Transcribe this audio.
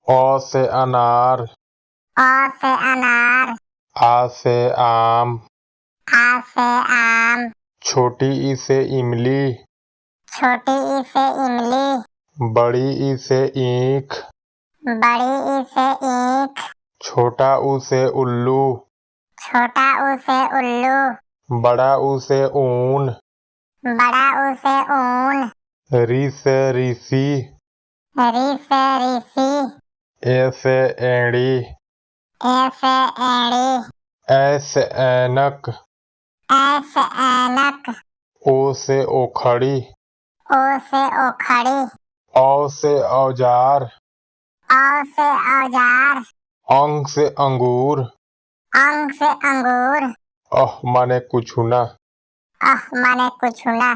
अ से अनार, अ से अनार, आ से आम, आ से आम, छोटी ई से इमली, छोटी ई से इमली, बड़ी ई से ईख, बड़ी ई से ईख, छोटा ऊ से उल्लू, छोटा ऊ से उल्लू, बड़ा ऊ से ऊन, बड़ा ऊ से ऊन, री से ऋषि, री से ऋषि, ए से एड़ी, ए से एड़ी, ऐ से ऐनक, ऐ से ऐनक, ओ से ओखड़ी, ओ से ओखड़ी, औ से औजार, औ से औजार, अंग से अंगूर, अंग से अंगूर, माने कुछ ना। माने कुछ ना।